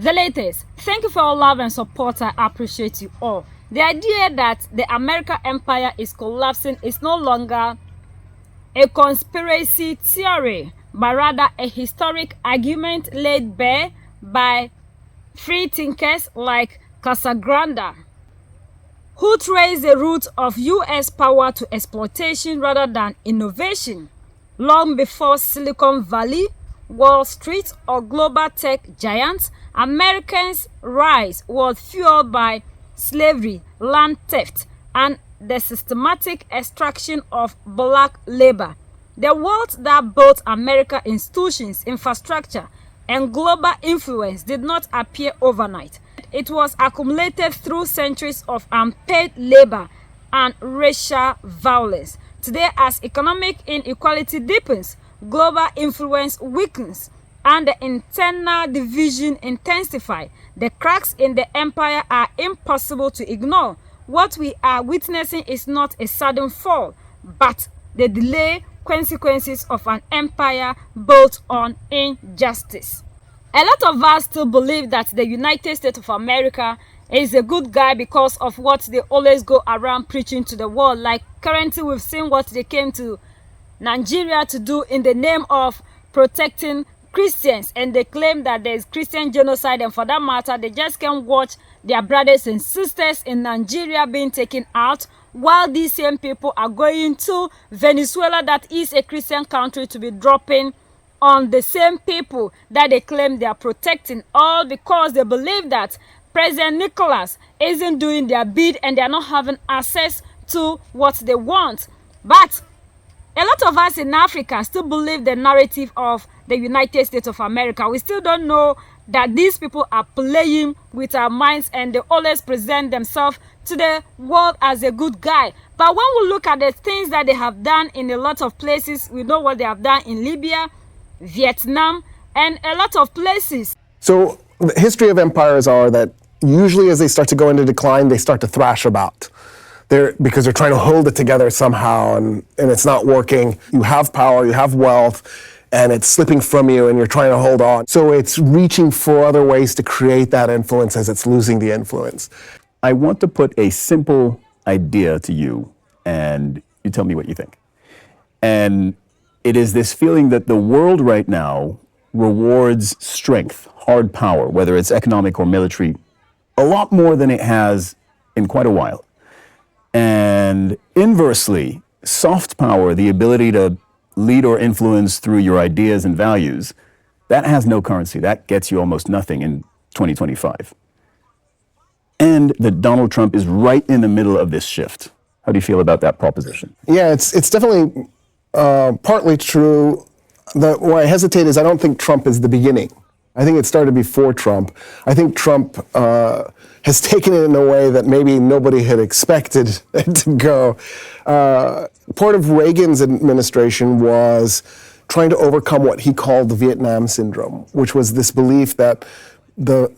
The latest. Thank you for your love and support. I appreciate you all. The idea that the American empire is collapsing is no longer a conspiracy theory, but rather a historic argument laid bare by free thinkers like Casagrande, who trace the roots of US power to exploitation rather than innovation. Long before Silicon Valley, Wall Street, or global tech giants, Americans' rise was fueled by slavery, land theft, and the systematic extraction of black labor. The wealth that built America's institutions, infrastructure, and global influence did not appear overnight. It was accumulated through centuries of unpaid labor and racial violence. Today, as economic inequality deepens, global influence weakens, and the internal division intensifies, the cracks in the empire are impossible to ignore. What we are witnessing is not a sudden fall, but the delayed consequences of an empire built on injustice. A lot of us still believe that the United States of America is a good guy because of what they always go around preaching to the world. Like currently we've seen what they came to Nigeria to do in the name of protecting Christians, and they claim that there is Christian genocide, and for that matter they just can't watch their brothers and sisters in Nigeria being taken out, while these same people are going to Venezuela, that is a Christian country, to be dropping on the same people that they claim they are protecting, all because they believe that President Nicholas isn't doing their bid and they are not having access to what they want. But a lot of us in Africa still believe the narrative of the United States of America. We still don't know that these people are playing with our minds, and they always present themselves to the world as a good guy. But when we look at the things that they have done in a lot of places, we know what they have done in Libya, Vietnam, and a lot of places. So the history of empires are that usually as they start to go into decline, they start to thrash about. Because they're trying to hold it together somehow, and it's not working. You have power, you have wealth, and it's slipping from you, and you're trying to hold on. So it's reaching for other ways to create that influence as it's losing the influence. I want to put a simple idea to you, and you tell me what you think. And it is this feeling that the world right now rewards strength, hard power, whether it's economic or military, a lot more than it has in quite a while. And inversely, soft power, the ability to lead or influence through your ideas and values, that has no currency. That gets you almost nothing in 2025. And that Donald Trump is right in the middle of this shift. How do you feel about that proposition? Yeah, it's definitely partly true. Why I hesitate is I don't think Trump is the beginning. I think it started before Trump. I think Trump has taken it in a way that maybe nobody had expected it to go. Part of Reagan's administration was trying to overcome what he called the Vietnam syndrome, which was this belief that the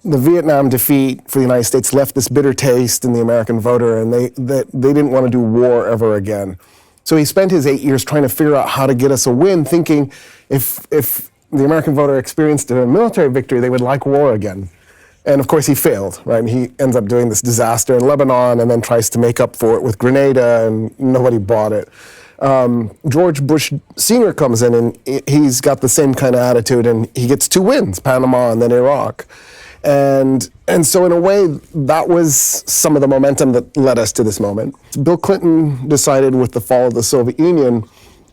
Vietnam defeat for the United States left this bitter taste in the American voter, and they didn't want to do war ever again. So he spent his 8 years trying to figure out how to get us a win, thinking if the American voter experienced a military victory, they would like war again. And of course he failed, right? And he ends up doing this disaster in Lebanon and then tries to make up for it with Grenada, and nobody bought it. George Bush Sr. comes in and he's got the same kind of attitude, and he gets 2 wins, Panama and then Iraq. And so in a way, that was some of the momentum that led us to this moment. Bill Clinton decided with the fall of the Soviet Union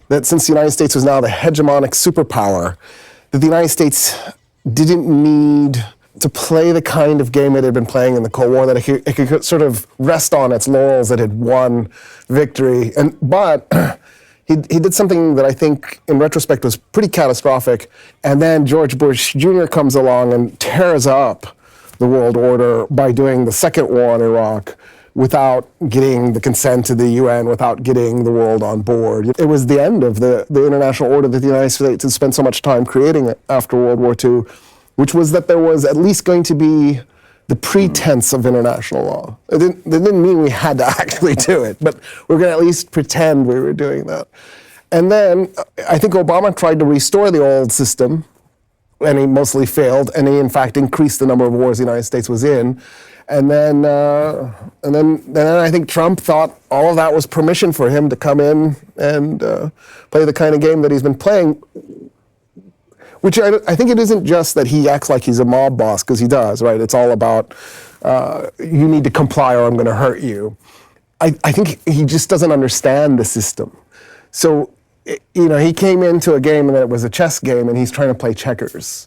that since the United States was now the hegemonic superpower, that the United States didn't need to play the kind of game it had been playing in the Cold War, that it could sort of rest on its laurels that it had won victory. But he did something that I think in retrospect was pretty catastrophic. And then George Bush Jr. comes along and tears up the world order by doing the second war in Iraq without getting the consent of the UN, without getting the world on board. It was the end of the international order that the United States had spent so much time creating after World War II, which was that there was at least going to be the pretense of international law. It didn't mean we had to actually do it, but we're going to at least pretend we were doing that. And then I think Obama tried to restore the old system and he mostly failed, and he in fact increased the number of wars the United States was in. And then I think Trump thought all of that was permission for him to come in and play the kind of game that he's been playing, which I think it isn't just that he acts like he's a mob boss, because he does, right? It's all about you need to comply or I'm going to hurt you. I think he just doesn't understand the system. So, he came into a game and it was a chess game, and he's trying to play checkers.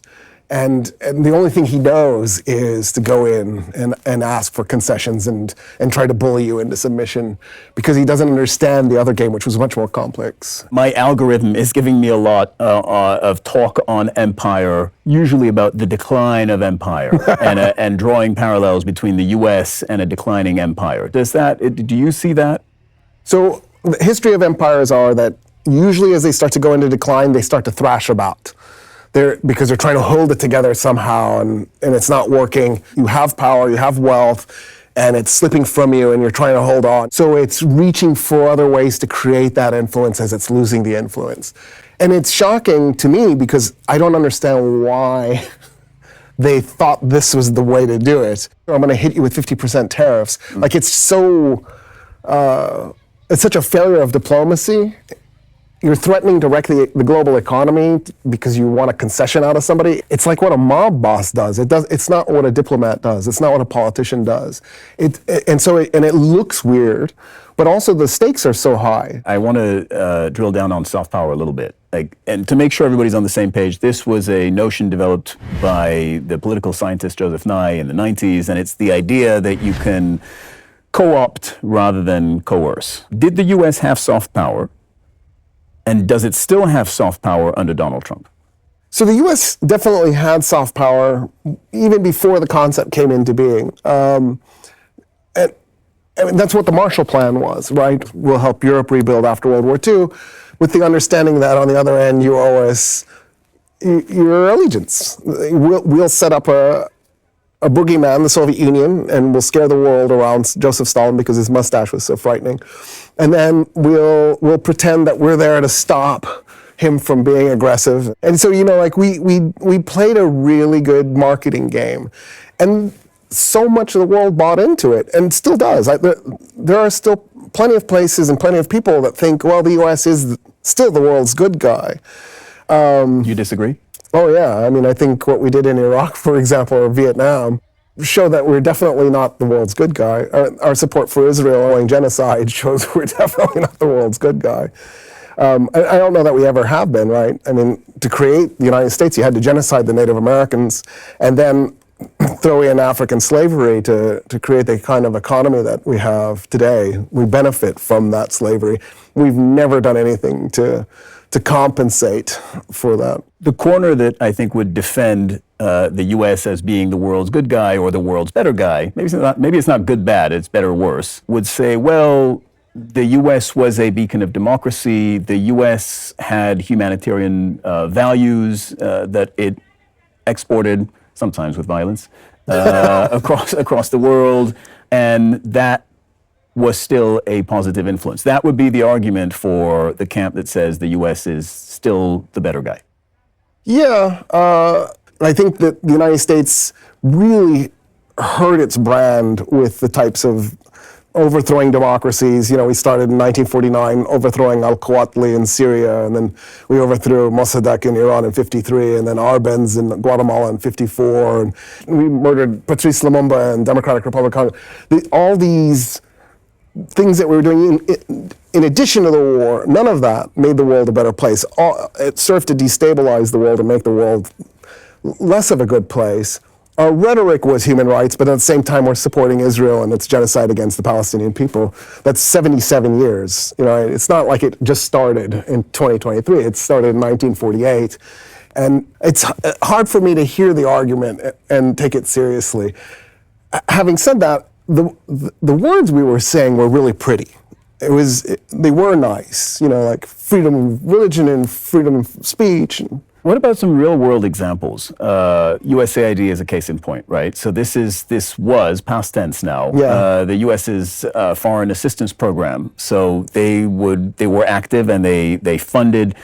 And the only thing he knows is to go in and ask for concessions and try to bully you into submission, because he doesn't understand the other game, which was much more complex. My algorithm is giving me a lot of talk on empire, usually about the decline of empire and drawing parallels between the U.S. and a declining empire. Do you see that? So the history of empires are that usually as they start to go into decline, they start to thrash about. Because they're trying to hold it together somehow, and it's not working. You have power, you have wealth, and it's slipping from you, and you're trying to hold on. So it's reaching for other ways to create that influence as it's losing the influence. And it's shocking to me, because I don't understand why they thought this was the way to do it. I'm going to hit you with 50% tariffs. Like, it's so, it's such a failure of diplomacy. You're threatening directly the global economy because you want a concession out of somebody. It's like what a mob boss does. It's not what a diplomat does. It's not what a politician does. And it looks weird, but also the stakes are so high. I want to drill down on soft power a little bit. And to make sure everybody's on the same page, this was a notion developed by the political scientist Joseph Nye in the 90s, and it's the idea that you can co-opt rather than coerce. Did the U.S. have soft power? And does it still have soft power under Donald Trump? So the U.S. definitely had soft power even before the concept came into being. And that's what the Marshall Plan was, right? We'll help Europe rebuild after World War II, with the understanding that on the other end you owe us your allegiance. We'll set up a boogeyman, the Soviet Union, and we'll scare the world around Joseph Stalin because his mustache was so frightening. And then we'll pretend that we're there to stop him from being aggressive. And so, we played a really good marketing game. And so much of the world bought into it, and still does. There are still plenty of places and plenty of people that think, well, the U.S. is still the world's good guy. You disagree? Oh, yeah. I think what we did in Iraq, for example, or Vietnam, show that we're definitely not the world's good guy. Our support for Israel owing genocide shows we're definitely not the world's good guy. I don't know that we ever have been, right? To create the United States, you had to genocide the Native Americans and then throw in African slavery to create the kind of economy that we have today. We benefit from that slavery. We've never done anything to compensate for that. The corner that I think would defend the U.S. as being the world's good guy or the world's better guy, maybe it's not good bad, it's better worse, would say, well, the U.S. was a beacon of democracy. The U.S. had humanitarian values that it exported, sometimes with violence, across the world, and that was still a positive influence. That would be the argument for the camp that says the U.S. is still the better guy. Yeah, I think that the United States really hurt its brand with the types of overthrowing democracies. We started in 1949 overthrowing al-Quwatli in Syria, and then we overthrew Mossadegh in Iran in 53, and then Arbenz in Guatemala in 54, and we murdered Patrice Lumumba in Democratic Republic of Congo. All these things that we were doing in addition to the war, none of that made the world a better place. It served to destabilize the world and make the world less of a good place. Our rhetoric was human rights, but at the same time we're supporting Israel and its genocide against the Palestinian people. That's 77 years. It's not like it just started in 2023. It started in 1948. And it's hard for me to hear the argument and take it seriously. Having said that, the words we were saying were really pretty. They were nice, like freedom of religion and freedom of speech and What about some real world examples? USAID is a case in point, right? So this was past tense now. Yeah. The U.S.'s foreign assistance program. So they were active and they funded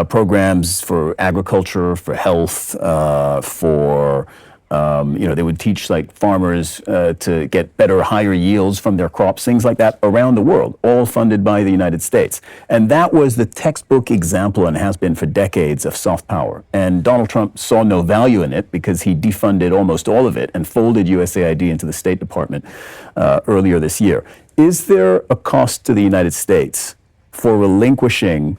programs for agriculture, for health, for they would teach like farmers to get better, higher yields from their crops, things like that around the world, all funded by the United States. And that was the textbook example and has been for decades of soft power. And Donald Trump saw no value in it because he defunded almost all of it and folded USAID into the State Department earlier this year. Is there a cost to the United States for relinquishing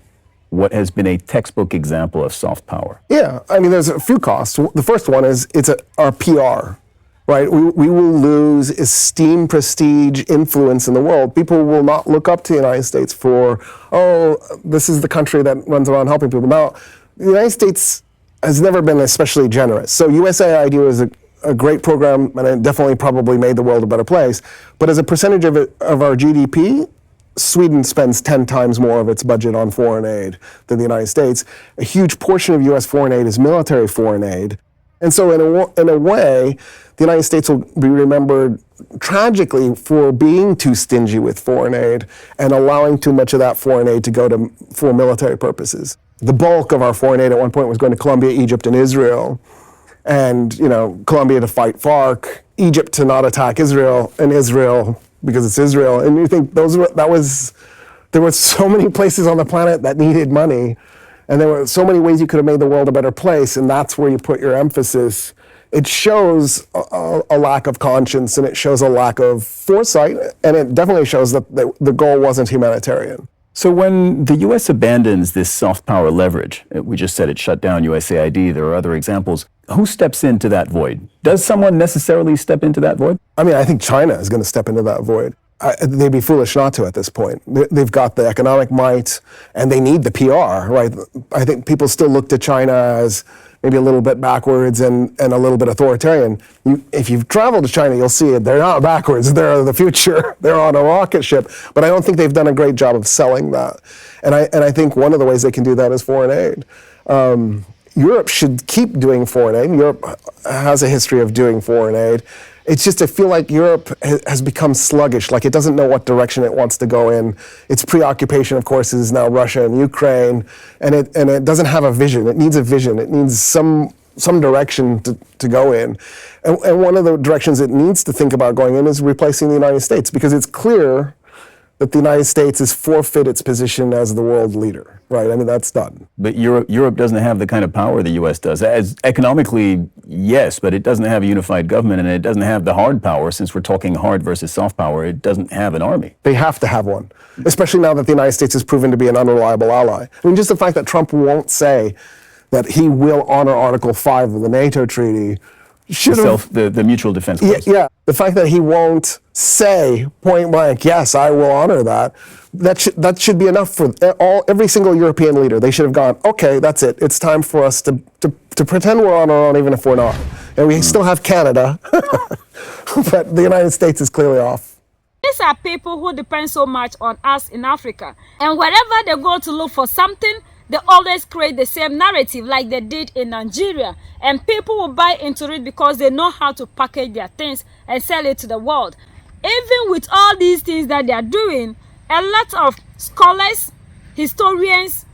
what has been a textbook example of soft power? Yeah, I mean, there's a few costs. The first one is our PR, right? We will lose esteem, prestige, influence in the world. People will not look up to the United States for, oh, this is the country that runs around helping people. Now, the United States has never been especially generous. So USAID was a great program, and it definitely probably made the world a better place. But as a percentage of our GDP, Sweden spends 10 times more of its budget on foreign aid than the United States. A huge portion of U.S. foreign aid is military foreign aid. And so in a way, the United States will be remembered tragically for being too stingy with foreign aid and allowing too much of that foreign aid to go for military purposes. The bulk of our foreign aid at one point was going to Colombia, Egypt, and Israel. And, Colombia to fight FARC, Egypt to not attack Israel, and Israel because it's Israel. And you think there were so many places on the planet that needed money, and there were so many ways you could have made the world a better place, and that's where you put your emphasis. It shows a lack of conscience, and it shows a lack of foresight, and it definitely shows that the goal wasn't humanitarian. So when the U.S. abandons this soft power leverage, we just said it shut down USAID, there are other examples, who steps into that void? Does someone necessarily step into that void? I mean, I think China is going to step into that void. They'd be foolish not to at this point. They've got the economic might, and they need the PR, right? I think people still look to China as maybe a little bit backwards and a little bit authoritarian. If you've traveled to China, you'll see it. They're not backwards. They're the future. They're on a rocket ship. But I don't think they've done a great job of selling that. And I think one of the ways they can do that is foreign aid. Europe should keep doing foreign aid. Europe has a history of doing foreign aid. It's just I feel like Europe has become sluggish, like it doesn't know what direction it wants to go in. Its preoccupation, of course, is now Russia and Ukraine, and it doesn't have a vision. It needs a vision. It needs some direction to go in. And one of the directions it needs to think about going in is replacing the United States, because it's clear that the United States has forfeit its position as the world leader, right? I mean, that's done. But Europe doesn't have the kind of power the U.S. does. As economically, yes, but it doesn't have a unified government, and it doesn't have the hard power. Since we're talking hard versus soft power, it doesn't have an army. They have to have one, especially now that the United States has proven to be an unreliable ally. I mean, just the fact that Trump won't say that he will honor Article 5 of the NATO treaty the mutual defense clause. Yeah, the fact that he won't say point blank, yes, I will honor that, that should be enough for every single European leader. They should have gone, okay, that's it. It's time for us to pretend we're on our own, even if we're not. And we still have Canada, but the United States is clearly off. These are people who depend so much on us in Africa. And wherever they go to look for something, they always create the same narrative like they did in Nigeria. And people will buy into it because they know how to package their things and sell it to the world. Even with all these things that they are doing, a lot of scholars, historians,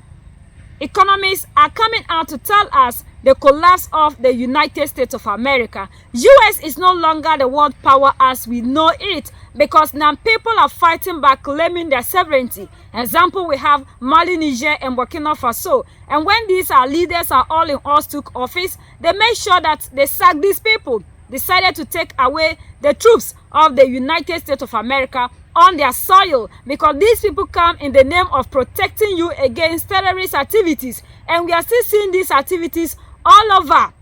economists are coming out to tell us the collapse of the United States of America. US is no longer the world power as we know it, because now people are fighting back, claiming their sovereignty. Example, we have Mali, Niger, and Burkina Faso. And when these leaders are all in all took office, they make sure that they sack these people, decided to take away the troops of the United States of America on their soil, because these people come in the name of protecting you against terrorist activities, and we are still seeing these activities all over.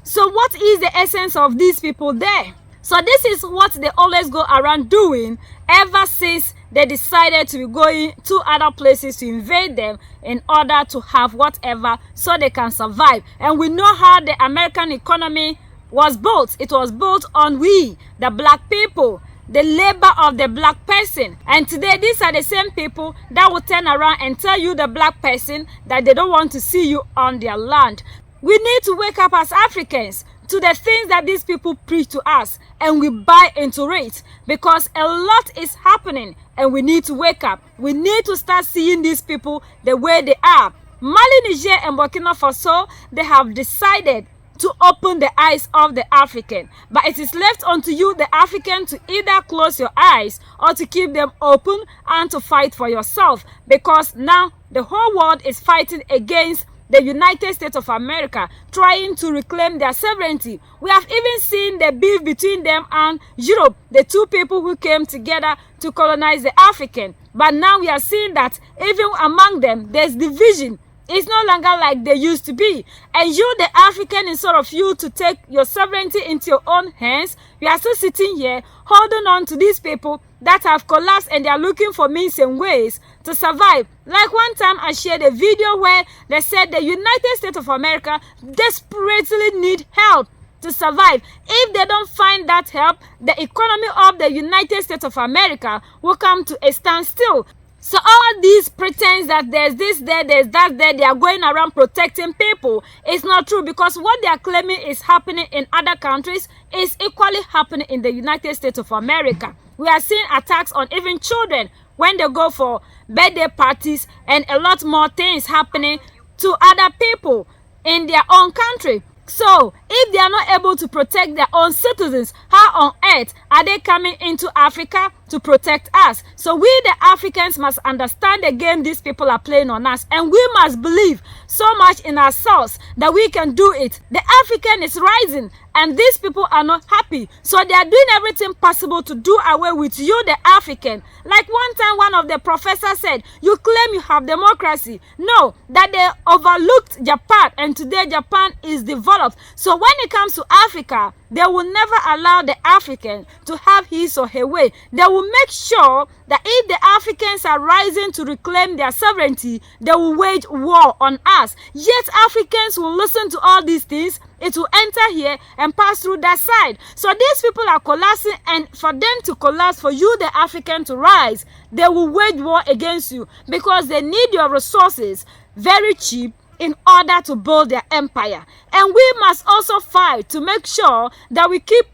So what is the essence of these people there? So this is what they always go around doing ever since they decided to be going to other places to invade them in order to have whatever so they can survive. And we know how the American economy was built. It was built on we, the black people. the labor of the black person. And today, these are the same people that will turn around and tell you, the black person, that they don't want to see you on their land. We need to wake up as Africans to the things that these people preach to us, and we buy into it, because a lot is happening and we need to wake up. We need to start seeing these people the way they are. Mali, Niger, and Burkina Faso, they have decided to open the eyes of the African. But it is left unto you, the African, to either close your eyes or to keep them open and to fight for yourself. Because now the whole world is fighting against the United States of America, trying to reclaim their sovereignty. We have even seen the beef between them and Europe, the two people who came together to colonize the African. But now we are seeing that even among them, there's division. It's no longer like they used to be. And you, the African, instead of you to take your sovereignty into your own hands, we are still sitting here holding on to these people that have collapsed, and they are looking for means and ways to survive. Like one time I shared a video where they said the United States of America desperately need help to survive. If they don't find that help, the economy of the United States of America will come to a standstill. So all these pretense that there's this there, there's that there, they are going around protecting people, it's not true, because what they are claiming is happening in other countries is equally happening in the United States of America. We are seeing attacks on even children when they go for birthday parties, and a lot more things happening to other people in their own country. So, if they are not able to protect their own citizens, how on earth are they coming into Africa to protect us? So we, the Africans, must understand the game these people are playing on us, and we must believe so much in ourselves that we can do it. The African is rising, and these people are not happy. So they are doing everything possible to do away with you, the African. Like one time one of the professors said, you claim you have democracy. No, that they overlooked Japan, and today Japan is developed. So when it comes to Africa, they will never allow the African to have his or her way. They will make sure that if the Africans are rising to reclaim their sovereignty, they will wage war on us. Yet Africans will listen to all these things. It will enter here and pass through that side. So these people are collapsing, and for them to collapse, for you, the African, to rise, they will wage war against you, because they need your resources very cheap in order to build their empire. And we must also fight to make sure that we keep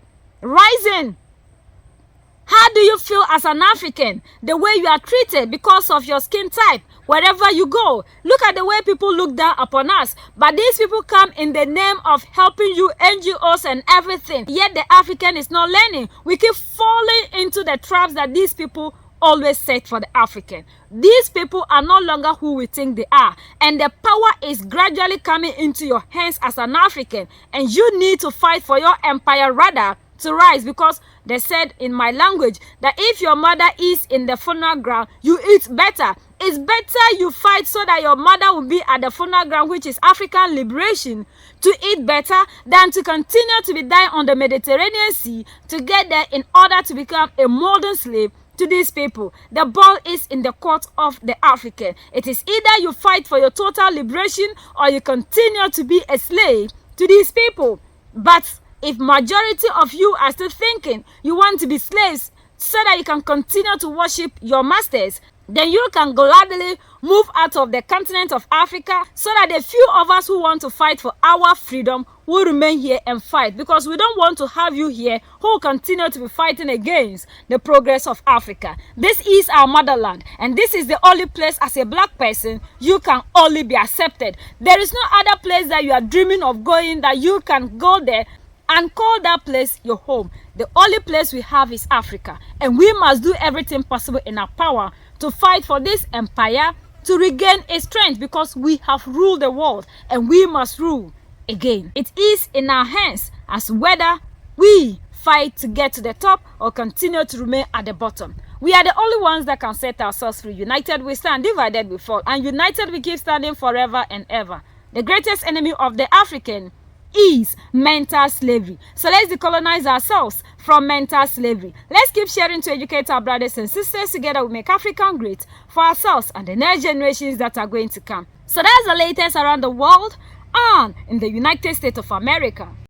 rising. How do you feel as an African? The way you are treated because of your skin type, wherever you go. Look at the way people look down upon us. But these people come in the name of helping you, NGOs and everything. Yet the African is not learning. We keep falling into the traps that these people always set for the African. These people are no longer who we think they are, and the power is gradually coming into your hands as an African, and you need to fight for your empire rather to rise, because they said in my language that if your mother is in the funeral ground, you eat better. It's better you fight so that your mother will be at the funeral ground, which is African liberation, to eat better than to continue to be dying on the Mediterranean Sea to get there in order to become a modern slave to these people. The ball is in the court of the African. It is either you fight for your total liberation or you continue to be a slave to these people. But if majority of you are still thinking you want to be slaves so that you can continue to worship your masters, then you can gladly move out of the continent of Africa, so that the few of us who want to fight for our freedom will remain here and fight, because we don't want to have you here who continue to be fighting against the progress of Africa. This is our motherland, and this is the only place as a black person you can only be accepted. There is no other place that you are dreaming of going that you can go there and call that place your home. The only place we have is Africa, and we must do everything possible in our power to fight for this empire to regain its strength, because we have ruled the world and we must rule again. It is in our hands as whether we fight to get to the top or continue to remain at the bottom. We are the only ones that can set ourselves free. United we stand, divided we fall, and united we keep standing forever and ever. The greatest enemy of the African is mental slavery. So let's decolonize ourselves from mental slavery. Let's keep sharing to educate our brothers and sisters. Together we make Africa great for ourselves and the next generations that are going to come. So that's the latest around the world and in the United States of America.